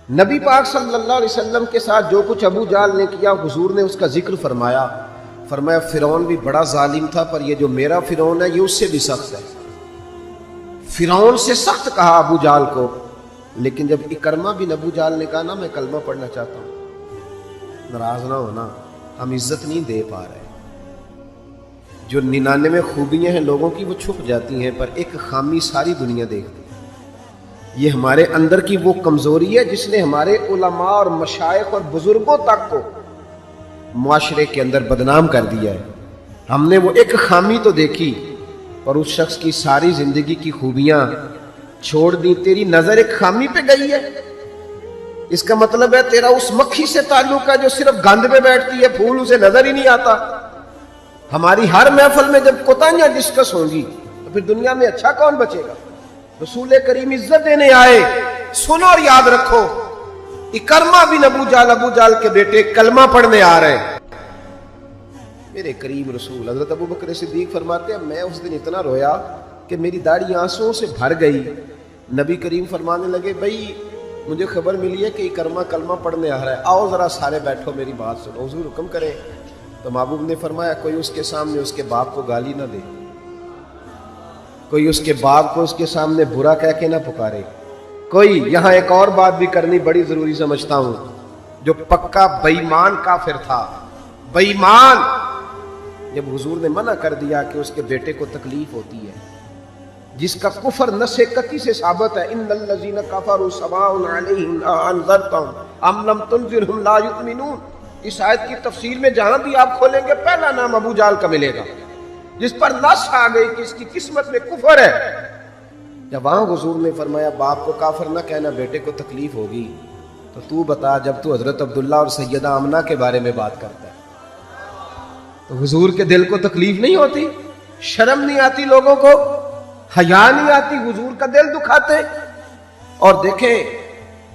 نبی پاک صلی اللہ علیہ وسلم کے ساتھ جو کچھ ابو جہل نے کیا حضور نے اس کا ذکر فرمایا فرعون بھی بڑا ظالم تھا، پر یہ جو میرا فرعون ہے یہ اس سے بھی سخت ہے۔ فرعون سے سخت کہا ابو جہل کو، لیکن جب اکرمہ بن ابو جہل نے کہا نا میں کلمہ پڑھنا چاہتا ہوں، ناراض نہ ہونا، ہم عزت نہیں دے پا رہے۔ جو 99 خوبیاں ہیں لوگوں کی وہ چھپ جاتی ہیں، پر ایک خامی ساری دنیا دیکھتی ہے۔ یہ ہمارے اندر کی وہ کمزوری ہے جس نے ہمارے علماء اور مشائخ اور بزرگوں تک کو معاشرے کے اندر بدنام کر دیا ہے۔ ہم نے وہ ایک خامی تو دیکھی اور اس شخص کی ساری زندگی کی خوبیاں چھوڑ دی۔ تیری نظر ایک خامی پہ گئی ہے، اس کا مطلب ہے تیرا اس مکھی سے تعلق ہے جو صرف گند پہ بیٹھتی ہے، پھول اسے نظر ہی نہیں آتا۔ ہماری ہر محفل میں جب کوتاہیاں ڈسکس ہوں گی تو پھر دنیا میں اچھا کون بچے گا؟ رسول کریم عزت دینے آئے، سنو اور یاد رکھو، اکرمہ بن ابو جہل کے بیٹے کلمہ پڑھنے آ رہے ہیں۔ میرے کریم رسول حضرت ابو بکر صدیق فرماتے ہیں میں اس دن اتنا رویا کہ میری داڑھی آنسوں سے بھر گئی۔ نبی کریم فرمانے لگے بھائی مجھے خبر ملی ہے کہ اکرمہ کلمہ پڑھنے آ رہا ہے، آؤ ذرا سارے بیٹھو میری بات سنو، حضور حکم کریں۔ تو محبوب نے فرمایا کوئی اس کے سامنے اس کے باپ کو گالی نہ دے، کوئی اس کے باپ کو اس کے سامنے برا کہہ کے نہ پکارے، کوئی یہاں ایک اور بات بھی کرنی بڑی ضروری سمجھتا ہوں، جو پکا بے ایمان کافر تھا، بے ایمان، جب حضور نے منع کر دیا کہ اس کے بیٹے کو تکلیف ہوتی ہے، جس کا کفر نص قطعی سے ثابت ہے، ان الذین کفروا سواء علیہم انذرتہم ام لم تنذرہم لا یؤمنون۔ اس آیت کی تفسیر میں جہاں بھی آپ کھولیں گے پہلا نام ابو جہل کا ملے گا، جس پر نص آ گئی کہ اس کی قسمت میں کفر ہے۔ جب وہاں حضور نے فرمایا باپ کو کافر نہ کہنا، بیٹے کو تکلیف ہوگی، تو بتا جب تو حضرت عبداللہ اور سیدہ آمنہ کے بارے میں بات کرتا ہے تو حضور کے دل کو تکلیف نہیں ہوتی؟ شرم نہیں آتی لوگوں کو؟ حیا نہیں آتی؟ حضور کا دل دکھاتے؟ اور دیکھیں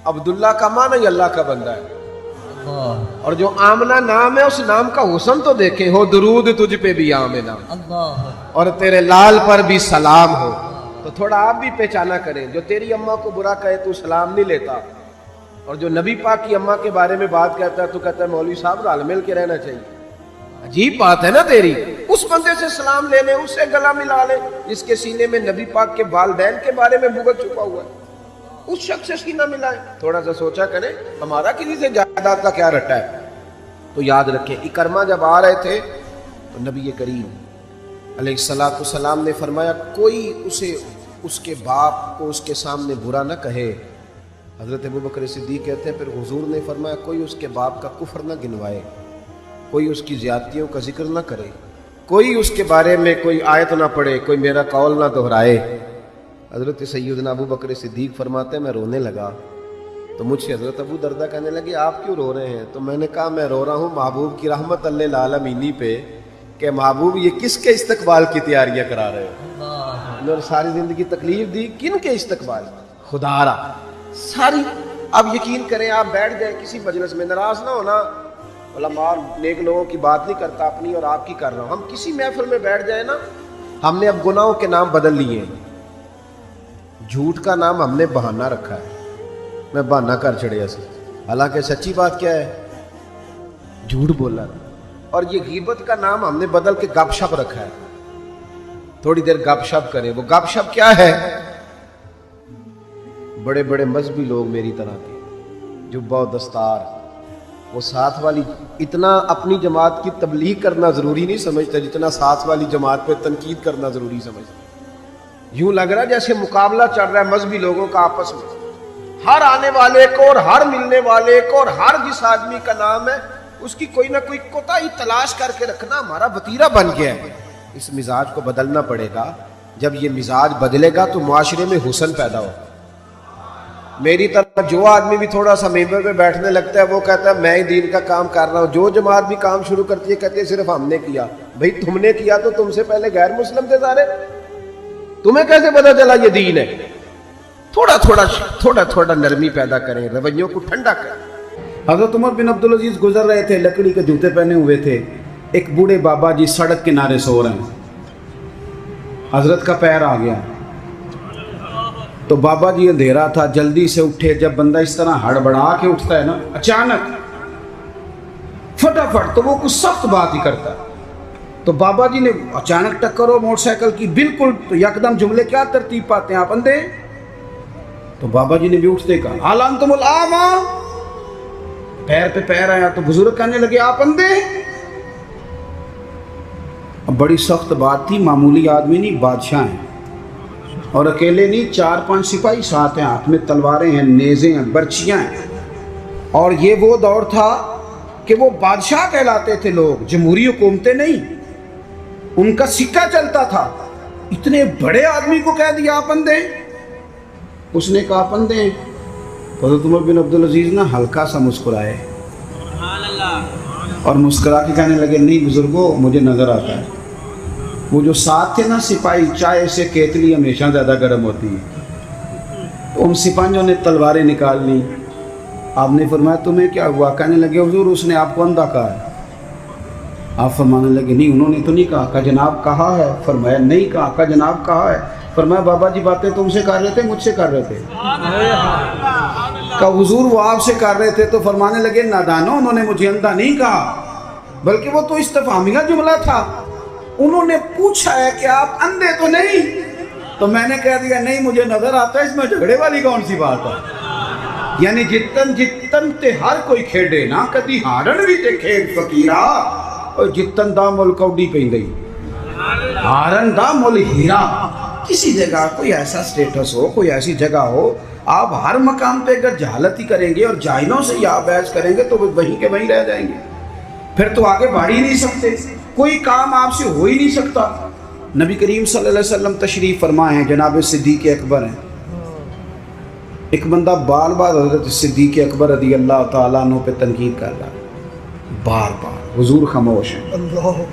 عبداللہ کا معنی اللہ کا بندہ ہے، اور جو آمنہ نام ہے اس نام کا حسن تو دیکھیں، ہو درود تجھ پہ بھی آمنہ اور تیرے لال پر بھی سلام ہو۔ تو تھوڑا آپ بھی پہچانا کریں، جو تیری اماں کو برا کہے تو سلام نہیں لیتا، اور جو نبی پاک کی اماں کے بارے میں بات کہتا ہے تو کہتا ہے مولوی صاحب رل مل کے رہنا چاہیے۔ عجیب بات ہے نا تیری، اس بندے سے سلام لے لے، اس سے گلا ملا لے جس کے سینے میں نبی پاک کے والدین کے بارے میں بغض چھپا ہوا ہے، اس شخص سے سینہ ملائے۔ تھوڑا سا سوچا کریں ہمارا کسی سے جائیداد کا کیا رٹا ہے۔ تو یاد رکھیں اکرمہ جب آ رہے تھے تو نبی کریم علیہ السلام نے فرمایا کوئی اسے اس کے باپ کو اس کے سامنے برا نہ کہے۔ حضرت ابو بکر صدیق کہتے ہیں پھر حضور نے فرمایا کوئی اس کے باپ کا کفر نہ گنوائے، کوئی اس کی زیادتیوں کا ذکر نہ کرے، کوئی اس کے بارے میں کوئی آیت نہ پڑھے، کوئی میرا قول نہ دہرائے۔ حضرت سیدنا ابو بکر صدیق فرماتے ہیں میں رونے لگا تو مجھ سے حضرت ابو دردہ کہنے لگے آپ کیوں رو رہے ہیں؟ تو میں نے کہا میں رو رہا ہوں محبوب کی رحمت للعالمین پہ کہ محبوب یہ کس کے استقبال کی تیاریاں کرا رہے ہو؟ انہوں نے ساری زندگی تکلیف دی، کن کے استقبال؟ خدا را ساری۔ اب یقین کریں آپ بیٹھ جائیں کسی مجلس میں، ناراض نہ ہونا، علماء نیک لوگوں کی بات نہیں کرتا، اپنی اور آپ کی کر رہا ہوں۔ ہم کسی محفل میں بیٹھ جائیں نا، ہم نے اب گناہوں کے نام بدل لیے ہیں۔ جھوٹ کا نام ہم نے بہانہ رکھا ہے، میں بہانہ کر چڑھیا سی، حالانکہ سچی بات کیا ہے؟ جھوٹ بولا۔ اور یہ غیبت کا نام ہم نے بدل کے گپ شپ رکھا ہے، تھوڑی دیر گپ شپ کریں۔ وہ گپ شپ کیا ہے؟ بڑے بڑے مذہبی لوگ میری طرح کے جبہ و دستار، وہ ساتھ والی اتنا اپنی جماعت کی تبلیغ کرنا ضروری نہیں سمجھتا جتنا ساتھ والی جماعت پہ تنقید کرنا ضروری سمجھتا۔ یوں لگ رہا جیسے مقابلہ چل رہا ہے مذہبی لوگوں کا آپس میں، ہر آنے والے کو اور ہر ملنے والے کو اور ہر جس آدمی کا نام ہے اس کی کوئی نہ کوئی کوتاہی تلاش کر کے رکھنا ہمارا وتیرہ بن گیا ہے۔ اس مزاج کو بدلنا پڑے گا۔ جب یہ مزاج بدلے گا تو معاشرے میں حسن پیدا ہو۔ میری طرح جو آدمی بھی تھوڑا سا ممبر پہ بیٹھنے لگتا ہے وہ کہتا ہے میں ہی دین کا کام کر رہا ہوں، جو جماعت بھی کام شروع کرتی ہے کہتی ہے صرف ہم نے کیا۔ بھئی تم نے کیا تو تم سے پہلے غیر مسلم تھے سارے، تمہیں کیسے پتا چلا یہ دین ہے؟ تھوڑا تھوڑا نرمی پیدا کریں، رویوں کو ٹھنڈا کریں۔ حضرت عمر بن عبدالعزیز گزر رہے تھے، لکڑی کے جوتے پہنے ہوئے تھے، ایک بوڑھے بابا جی سڑک کنارے سو رہے ہیں، حضرت کا پیر آ گیا، تو بابا جی اندھیرا تھا، جلدی سے اٹھے. جب بندہ اس طرح ہڑبڑا کے اٹھتا ہے نا اچانک فٹافٹ، تو وہ کچھ سخت بات ہی کرتا ہے. تو بابا جی نے اچانک ٹکر ہو موٹر سائیکل کی بالکل، تو یکدم جملے کیا ترتیب پاتے ہیں آپ اندھے. تو بابا جی نے بھی اٹھتے کہا حال انتم الاعمى، پیر پہ پیر آیا. تو بزرگ کہنے لگے آپ اندھے. اب بڑی سخت بات تھی، معمولی آدمی نہیں، بادشاہ ہیں، اور اکیلے نہیں، 4-5 سپاہی ساتھ ہیں، ہاتھ میں تلواریں ہیں، نیزیں ہیں، برچیاں ہیں. اور یہ وہ دور تھا کہ وہ بادشاہ کہلاتے تھے لوگ، جمہوری حکومتیں نہیں، ان کا سکہ چلتا تھا. اتنے بڑے آدمی کو کہہ دیا آپ اندھے. اس نے کہا آپ اندھے ہیں. حضرت عمر بن عبدالعزیز نا ہلکا سا مسکرائے اور مسکرا کے کہنے لگے نہیں بزرگوں، مجھے نظر آتا ہے. وہ جو ساتھ تھے نا سپاہی، چائے سے کیتلی ہمیشہ زیادہ گرم ہوتی ہے، تو ان سپاہیوں نے تلواریں نکال لی. آپ نے فرمایا تمہیں کیا ہوا؟ کہنے لگے حضور اس نے آپ کو اندھا کہا ہے. آپ فرمانے لگے نہیں انہوں نے تو نہیں کہا. کہا جناب کہا ہے. فرمایا نہیں کہا. کہا جناب کہا ہے. فرمایا بابا جی باتیں تم سے کر رہے تھے مجھ سے کر رہے تھے؟ کہا حضور وہ آپ سے کر رہے تھے. تو فرمانے لگے نادانو، انہوں نے مجھے اندھا نہیں کہا، بلکہ وہ تو استفہامیہ جملہ تھا. انہوں نے پوچھا ہے کہ آپ اندھے تو نہیں، تو میں نے کہہ دیا نہیں مجھے نظر آتا ہے. اس میں جھگڑے والی کون سی بات ہے؟ یعنی جتن تے ہر کوئی کھیڈے نا، کدی ہارن بھی تے کھیڈ فقیرا، اور جتن دا مل کوڈی پہ گئی ہارن دا مل ہیرا. کسی جگہ کوئی ایسا سٹیٹس ہو، کوئی ایسی جگہ ہو، آپ ہر مقام پہ اگر جہالت ہی کریں گے اور جاہلوں سے ہی آپ بحث کریں گے تو وہ وہیں کے وہیں رہ جائیں گے، پھر تو آگے بڑھ ہی نہیں سکتے، کوئی کام آپ سے ہو ہی نہیں سکتا. نبی کریم صلی اللہ علیہ وسلم تشریف فرما ہیں، جناب صدیق اکبر ہیں. ایک بندہ بار بار حضرت صدیق اکبر رضی اللہ تعالیٰ عنہ پہ تنقید کر رہا ہے، بار بار. حضور خاموش ہیں.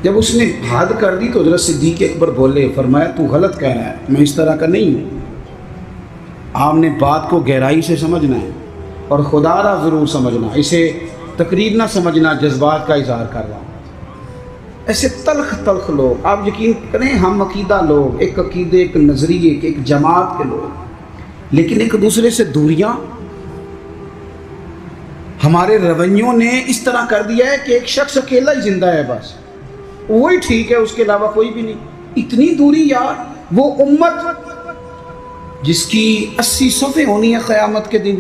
جب اس نے حد کر دی تو حضرت صدیق اکبر بولے، فرمایا تو غلط کہہ رہا ہے، میں اس طرح کا نہیں ہوں. آپ نے بات کو گہرائی سے سمجھنا ہے اور خدا را ضرور سمجھنا، اسے تقریر نہ سمجھنا جذبات کا اظہار کر رہا ہوں. ایسے تلخ تلخ لوگ، آپ یقین کریں ہم عقیدہ لوگ، ایک عقیدے، ایک نظریے کے، ایک جماعت کے لوگ، لیکن ایک دوسرے سے دوریاں. ہمارے رویوں نے اس طرح کر دیا ہے کہ ایک شخص اکیلا ہی زندہ ہے، بس وہی ٹھیک ہے، اس کے علاوہ کوئی بھی نہیں. اتنی دوری یار. وہ امت جس کی 80 صفحے ہونی ہے قیامت کے دن،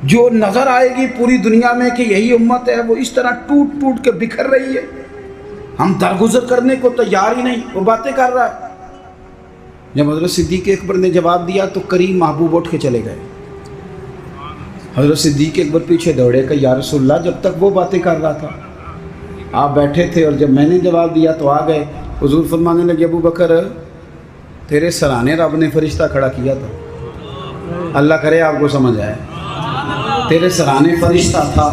جو نظر آئے گی پوری دنیا میں کہ یہی امت ہے، وہ اس طرح ٹوٹ ٹوٹ کے بکھر رہی ہے. ہم درگزر کرنے کو تیار ہی نہیں، وہ باتیں کر رہا ہے. جب حضرت صدیق اکبر نے جواب دیا تو کریم محبوب اٹھ کے چلے گئے. حضرت صدیق اکبر پیچھے دوڑے کہ یا رسول اللہ، جب تک وہ باتیں کر رہا تھا آپ بیٹھے تھے، اور جب میں نے جواب دیا تو آ گئے. حضور فرمانے لگے ابو بکر تیرے سرانے رب نے فرشتہ کھڑا کیا تھا. اللہ کرے آپ کو سمجھ آئے. تیرے سرانے فرشتہ تھا،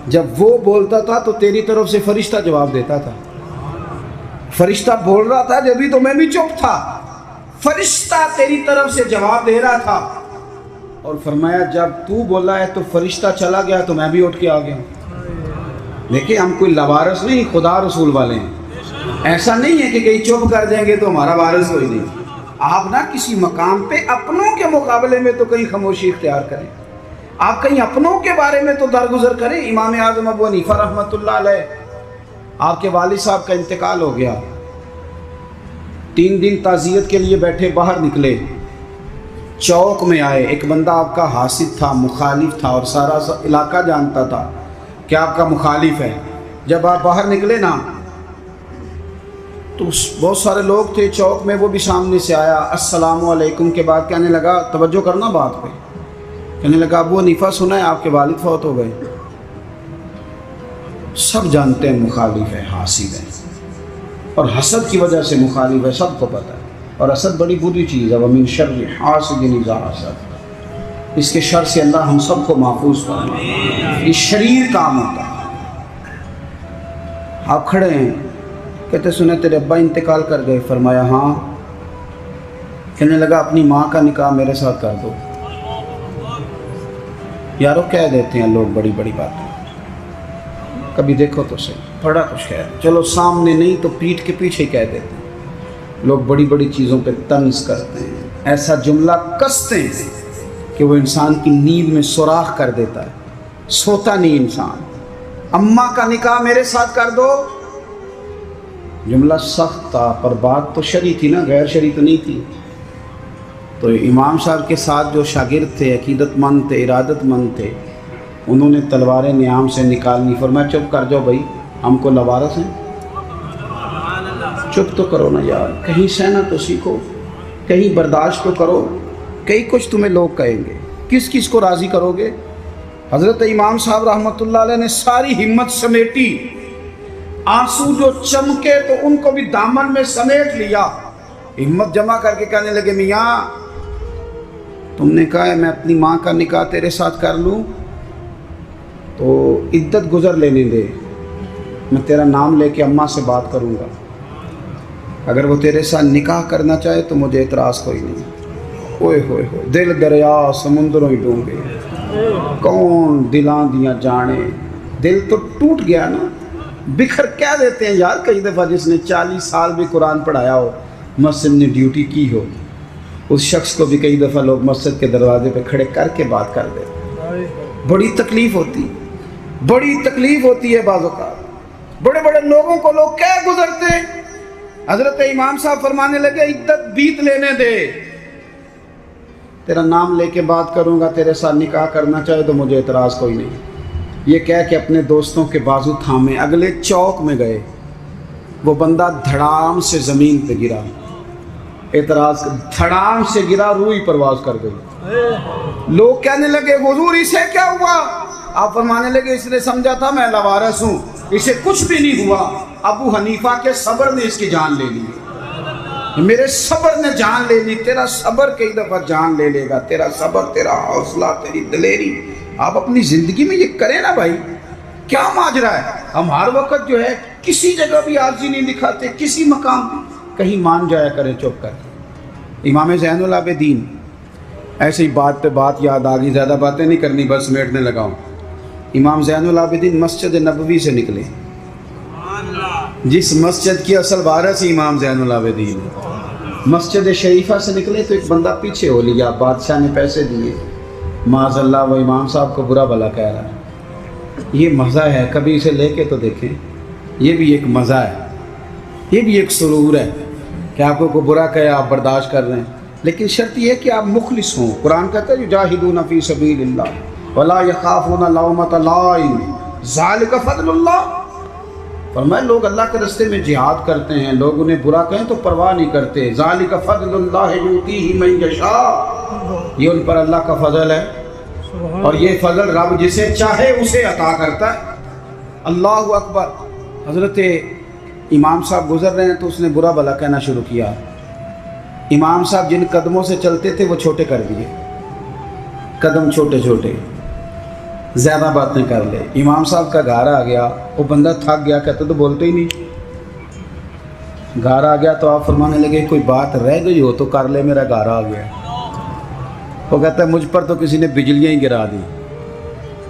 جب وہ بولتا تھا تو تیری طرف سے فرشتہ جواب دیتا تھا. فرشتہ بول رہا تھا جبھی تو میں بھی چپ تھا، فرشتہ تیری طرف سے جواب دے رہا تھا. اور فرمایا جب تو بولا ہے تو فرشتہ چلا گیا تو میں بھی اٹھ کے آ گیا. دیکھیں ہم کوئی لوارث نہیں، خدا رسول والے ہیں. ایسا نہیں ہے کہ کہیں چپ کر دیں گے تو ہمارا وارث کوئی نہیں. آپ نہ کسی مقام پہ اپنوں کے مقابلے میں تو کہیں خاموشی اختیار کریں، آپ کہیں اپنوں کے بارے میں تو درگزر کریں. امام اعظم ابو حنیفہ رحمۃ اللہ علیہ، آپ کے والد صاحب کا انتقال ہو گیا. 3 دن تعزیت کے لیے بیٹھے، باہر نکلے، چوک میں آئے. ایک بندہ آپ کا حاسد تھا، مخالف تھا، اور سارا علاقہ جانتا تھا کہ آپ کا مخالف ہے. جب آپ باہر نکلے نا تو بہت سارے لوگ تھے چوک میں، وہ بھی سامنے سے آیا. السلام علیکم کے بعد کہنے لگا، توجہ کرنا بات پہ، کہنے لگا ابو حنیفہ سنا ہے آپ کے والد فوت ہو گئے. سب جانتے ہیں مخالف ہے، حاسد ہے، اور حسد کی وجہ سے مخالف ہے، سب کو پتہ ہے. اور حسد بڑی بری چیز ہے. ومن شر حاسد اذا حسد، اس کے شر سے اللہ ہم سب کو محفوظ فرمائے. یہ شریر کام ہوتا ہے. آپ کھڑے ہیں، کہتے سنے تیرے ابا انتقال کر گئے. فرمایا ہاں. کہنے لگا اپنی ماں کا نکاح میرے ساتھ کر دو. یارو کہہ دیتے ہیں لوگ بڑی بڑی باتیں، کبھی دیکھو تو صحیح، بڑا کچھ کہہ، چلو سامنے نہیں تو پیٹھ کے پیچھے کہہ دیتے ہیں. لوگ بڑی بڑی چیزوں پہ طنز کرتے ہیں، ایسا جملہ کستے ہیں کہ وہ انسان کی نیند میں سوراخ کر دیتا ہے، سوتا نہیں انسان۔ اماں کا نکاح میرے ساتھ کر دو، جملہ سخت تھا پر بات تو شرعی تھی نا، غیر شرعی تو نہیں تھی۔ تو امام صاحب کے ساتھ جو شاگرد تھے، عقیدت مند تھے، ارادت مند تھے، انہوں نے تلواریں نیام سے نکالنی، فرمایا چپ کر جاؤ بھائی، ہم کو لوارث ہیں، چپ تو کرو نا یار، کہیں سہنا تو سیکھو، کہیں برداشت تو کرو، کئی کچھ تمہیں لوگ کہیں گے، کس کس کو راضی کرو گے؟ حضرت امام صاحب رحمۃ اللہ علیہ نے ساری ہمت سمیٹی، آنسو جو چمکے تو ان کو بھی دامن میں سمیٹ لیا، ہمت جمع کر کے کہنے لگے میاں تم نے کہا ہے میں اپنی ماں کا نکاح تیرے ساتھ کر لوں تو عدت گزر لینے دے، میں تیرا نام لے کے اماں سے بات کروں گا، اگر وہ تیرے ساتھ نکاح کرنا چاہے تو مجھے اعتراض کوئی نہیں۔ اوئے ہوئے ہوئے، دل دریا سمندروں ہی ڈونگے، کون دلاں دیاں جانے، دل تو ٹوٹ گیا نا، بکھر کیا دیتے ہیں یار۔ کئی دفعہ جس نے 40 سال بھی قرآن پڑھایا ہو، مسجد نے ڈیوٹی کی ہو، اس شخص کو بھی کئی دفعہ لوگ مسجد کے دروازے پہ کھڑے کر کے بات کر دیتے، بڑی تکلیف ہوتی، بڑی تکلیف ہوتی ہے بعض اوقات۔ بڑے بڑے لوگوں کو لوگ کیا گزرتے، حضرت امام صاحب فرمانے لگے عدت بیت لینے دے، تیرا نام لے کے بات کروں گا، تیرے ساتھ نکاح کرنا چاہے تو مجھے اعتراض کوئی نہیں۔ یہ کہہ کے اپنے دوستوں کے بازو تھامے اگلے چوک میں گئے، وہ بندہ دھڑام سے زمین پہ گرا، اعتراض دھڑام سے گرا، روح پرواز کر گئی۔ لوگ کہنے لگے حضور اسے کیا ہوا؟ آپ فرمانے لگے اس نے سمجھا تھا میں لوارث ہوں، اسے کچھ بھی نہیں ہوا، ابو حنیفہ کے صبر نے اس کی جان لے لی، میرے صبر نے جان لے لی۔ تیرا صبر کئی دفعہ جان لے لے گا، تیرا صبر، تیرا حوصلہ، تیری دلیری، آپ اپنی زندگی میں یہ کریں نا بھائی۔ کیا ماجرا ہے؟ ہم ہر وقت جو ہے کسی جگہ بھی عاجزی نہیں دکھاتے، کسی مقام پہ، کہیں مان جایا کریں چپ کر۔ امام زین العابدین، ایسے ہی بات پہ بات یاد آ گئی، زیادہ باتیں نہیں کرنی، بس سمیٹنے لگا ہوں۔ امام زین العابدین مسجد نبوی سے نکلے، جس مسجد کی اصل وارث امام زین العابدین، مسجد شریفہ سے نکلے تو ایک بندہ پیچھے ہو لیا، بادشاہ نے پیسے دیے، معاذ اللہ وہ امام صاحب کو برا بھلا کہہ رہا ہے۔ یہ مزہ ہے، کبھی اسے لے کے تو دیکھیں، یہ بھی ایک مزہ ہے، یہ بھی ایک سرور ہے کہ آپ کو برا کہے آپ برداشت کر رہے ہیں، لیکن شرط یہ ہے کہ آپ مخلص ہوں۔ قرآن کہتا ہے یجاہدون فی سبیل اللہ ولا یخافون لومۃ لائم ذالک فضل اللہ۔ فرمایا لوگ اللہ کے راستے میں جہاد کرتے ہیں، لوگ انہیں برا کہیں تو پرواہ نہیں کرتے، ذالک فضل اللہ یؤتیہ من یشاء، یہ ان پر اللہ کا فضل ہے، اور یہ فضل رب جسے چاہے اسے عطا کرتا ہے۔ اللہ اکبر۔ حضرت امام صاحب گزر رہے ہیں تو اس نے برا بھلا کہنا شروع کیا، امام صاحب جن قدموں سے چلتے تھے وہ چھوٹے کر دیے، قدم چھوٹے چھوٹے، زیادہ باتیں کر لے۔ امام صاحب کا گھر آ گیا، وہ بندہ تھک گیا، کہتے تو بولتے ہی نہیں، گھر آ گیا تو آپ فرمانے لگے کوئی بات رہ گئی ہو تو کر لے، میرا گھر آ گیا۔ وہ کہتا ہے مجھ پر تو کسی نے بجلیاں ہی گرا دی،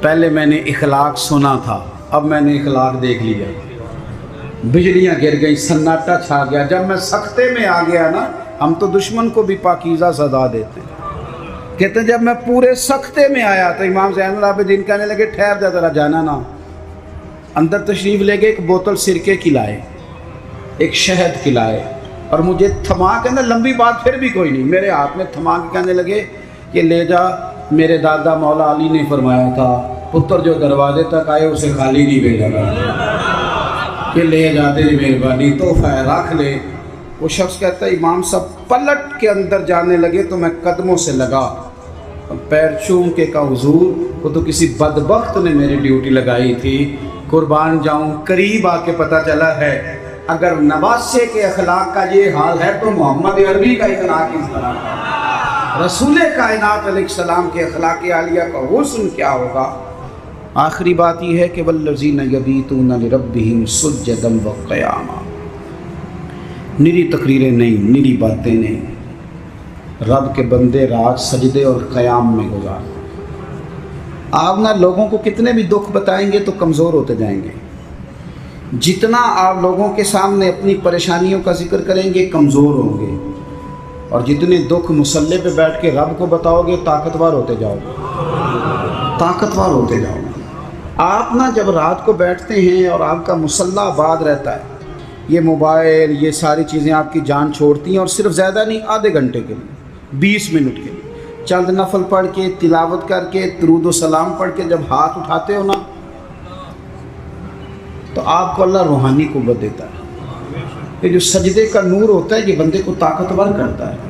پہلے میں نے اخلاق سنا تھا، اب میں نے اخلاق دیکھ لیا، بجلیاں گر گئی، سناٹا چھا گیا۔ جب میں سختے میں آ گیا نا، ہم تو دشمن کو بھی پاکیزہ سزا دیتے ہیں، کہتے ہیں جب میں پورے سختے میں آیا تو امام زین العابدین کہنے لگے ٹھہر جا ذرا، جانا نا۔ اندر تشریف لے گئے، ایک بوتل سرکے کی لائے، ایک شہد کی لائے، اور مجھے تھما کے نا، لمبی بات پھر بھی کوئی نہیں، میرے ہاتھ میں تھما کے کہنے لگے کہ لے جا، میرے دادا مولا علی نے فرمایا تھا پتر جو دروازے تک آئے اسے خالی نہیں بھیجا گیا، کہ لے جا تیری مہربانی، تحفہ ہے رکھ لے۔ وہ شخص کہتا ہے امام صاحب پلٹ کے اندر جانے لگے تو میں قدموں سے لگا، پیر چوم کے کہا حضور وہ تو کسی بدبخت نے میری ڈیوٹی لگائی تھی، قربان جاؤں، قریب آ کے پتہ چلا ہے اگر نواسے کے اخلاق کا یہ حال ہے تو محمد عربی کا اخلاق اس طرح ہے، رسول کائنات علیہ السلام کے اخلاق عالیہ کا حسن کیا ہوگا۔ آخری بات یہ ہے کہ والذین یبیتون لربہم سجدا وقیاما، نری تقریریں نہیں، نری باتیں نہیں، رب کے بندے رات سجدے اور قیام میں گزار۔ آپ نہ لوگوں کو کتنے بھی دکھ بتائیں گے تو کمزور ہوتے جائیں گے، جتنا آپ لوگوں کے سامنے اپنی پریشانیوں کا ذکر کریں گے کمزور ہوں گے، اور جتنے دکھ مسلح پہ بیٹھ کے رب کو بتاؤ گے طاقتور ہوتے جاؤ گے، طاقتور ہوتے جاؤ گے۔ آپ نا جب رات کو بیٹھتے ہیں اور آپ کا مسلح آباد رہتا ہے، یہ موبائل یہ ساری چیزیں آپ کی جان چھوڑتی ہیں، اور صرف زیادہ نہیں، آدھے گھنٹے کے لیے 20 منٹ کے لیے چند نفل پڑھ کے تلاوت کر کے درود و سلام پڑھ کے جب ہاتھ اٹھاتے ہو نا، تو آپ کو اللہ روحانی قوت دیتا ہے۔ یہ جو سجدے کا نور ہوتا ہے یہ بندے کو طاقتور کرتا ہے۔